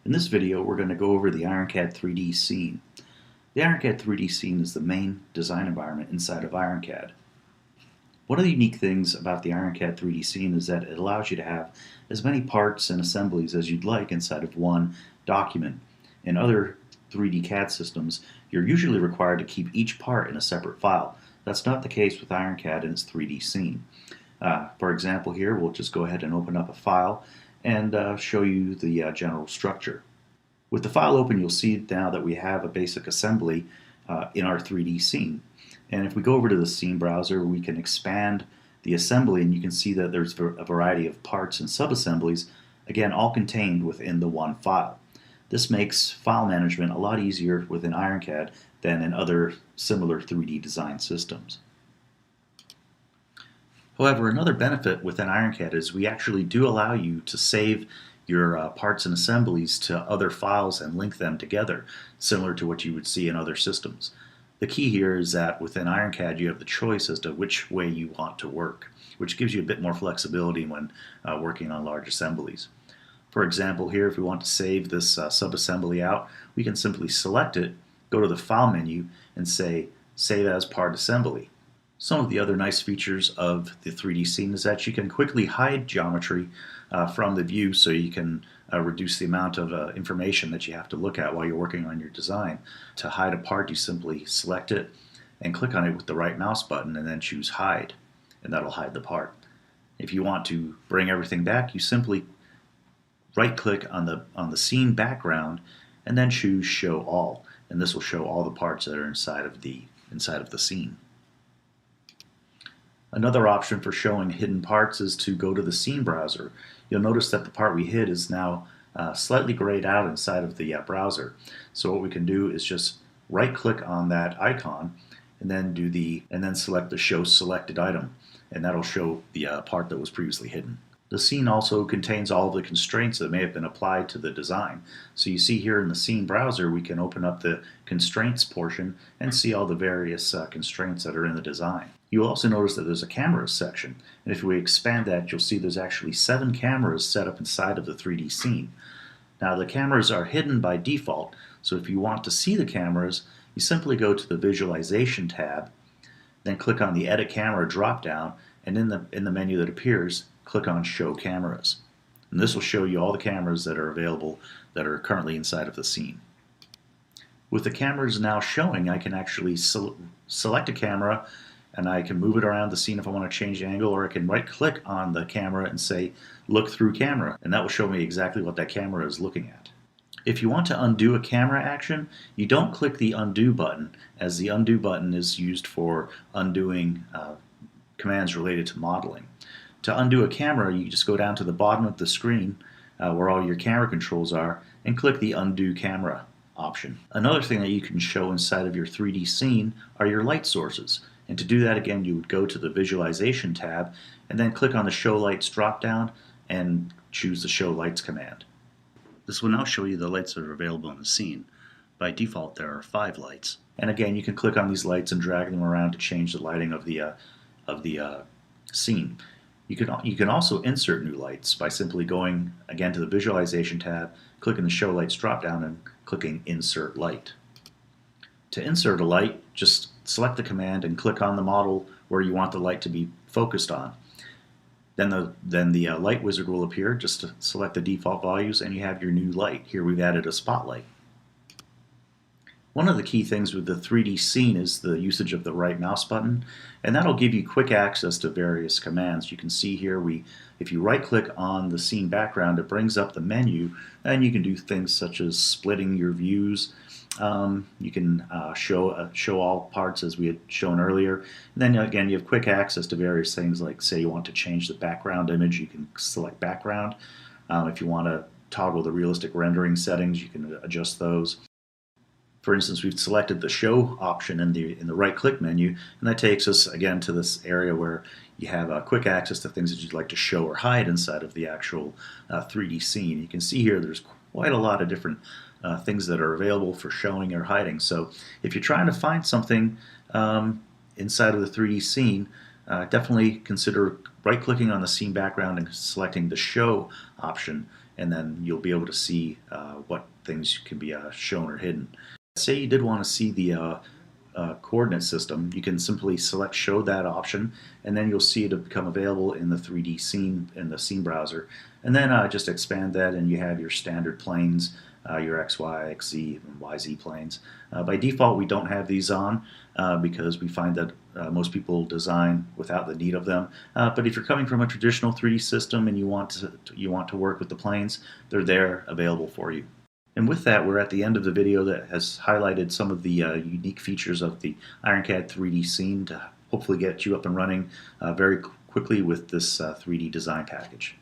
In this video, we're going to go over the IronCAD 3D scene. The IronCAD 3D scene is the main design environment inside of IronCAD. One of the unique things about the IronCAD 3D scene is that it allows you to have as many parts and assemblies as you'd like inside of one document. In other 3D CAD systems, you're usually required to keep each part in a separate file. That's not the case with IronCAD and its 3D scene. For example, here we'll just go ahead and open up a file and show you the general structure. With the file open, you'll see now that we have a basic assembly in our 3D scene. And if we go over to the scene browser, we can expand the assembly, and you can see that there's a variety of parts and subassemblies, again, all contained within the one file. This makes file management a lot easier within IronCAD than in other similar 3D design systems. However, another benefit within IronCAD is we actually do allow you to save your parts and assemblies to other files and link them together, similar to what you would see in other systems. The key here is that within IronCAD you have the choice as to which way you want to work, which gives you a bit more flexibility when working on large assemblies. For example, here if we want to save this subassembly out, we can simply select it, go to the File menu, and say Save as Part Assembly. Some of the other nice features of the 3D scene is that you can quickly hide geometry from the view, so you can reduce the amount of information that you have to look at while you're working on your design. To hide a part, you simply select it and click on it with the right mouse button and then choose Hide, and that'll hide the part. If you want to bring everything back, you simply right-click on the scene background and then choose Show All, and this will show all the parts that are inside of the scene. Another option for showing hidden parts is to go to the scene browser. You'll notice that the part we hid is now slightly grayed out inside of the browser. So what we can do is just right-click on that icon and then select the Show Selected Item, and that'll show the part that was previously hidden. The scene also contains all of the constraints that may have been applied to the design. So you see here in the scene browser, we can open up the constraints portion and see all the various constraints that are in the design. You'll also notice that there's a cameras section, and if we expand that, you'll see there's actually 7 cameras set up inside of the 3D scene. Now the cameras are hidden by default, so if you want to see the cameras, you simply go to the Visualization tab, then click on the Edit Camera drop-down, and in the menu that appears, click on Show Cameras. And this will show you all the cameras that are available that are currently inside of the scene. With the cameras now showing, I can actually select a camera and I can move it around the scene if I want to change the angle, or I can right-click on the camera and say Look Through Camera, and that will show me exactly what that camera is looking at. If you want to undo a camera action, you don't click the Undo button, as the Undo button is used for undoing commands related to modeling. To undo a camera, you just go down to the bottom of the screen where all your camera controls are and click the Undo Camera option. Another thing that you can show inside of your 3D scene are your light sources. And to do that, again, you would go to the Visualization tab and then click on the Show Lights drop-down and choose the Show Lights command. This will now show you the lights that are available in the scene. By default, there are 5 lights. And again, you can click on these lights and drag them around to change the lighting of the scene. You can also insert new lights by simply going again to the Visualization tab, clicking the Show Lights drop-down and clicking Insert Light. To insert a light, just select the command and click on the model where you want the light to be focused on. Then the light wizard will appear. Just to select the default values and you have your new light. Here we've added a spotlight. One of the key things with the 3D scene is the usage of the right mouse button, and that'll give you quick access to various commands. You can see here if you right click on the scene background, it brings up the menu, and you can do things such as splitting your views. You can show all parts as we had shown earlier. And then again, you have quick access to various things, like say you want to change the background image, you can select background. If you want to toggle the realistic rendering settings, you can adjust those. For instance, we've selected the Show option in the right-click menu, and that takes us again to this area where you have quick access to things that you'd like to show or hide inside of the actual 3D scene. You can see here there's quite a lot of different things that are available for showing or hiding. So if you're trying to find something inside of the 3D scene, definitely consider right-clicking on the scene background and selecting the Show option, and then you'll be able to see what things can be shown or hidden. Say you did want to see the coordinate system, you can simply select show that option, and then you'll see it become available in the 3D scene in the scene browser, and then just expand that and you have your standard planes, your X, Y, X, Z, and Y, Z planes. By default we don't have these on because we find that most people design without the need of them, but if you're coming from a traditional 3D system and you want to work with the planes, they're there available for you. And with that, we're at the end of the video that has highlighted some of the unique features of the IronCAD 3D scene to hopefully get you up and running very quickly with this 3D design package.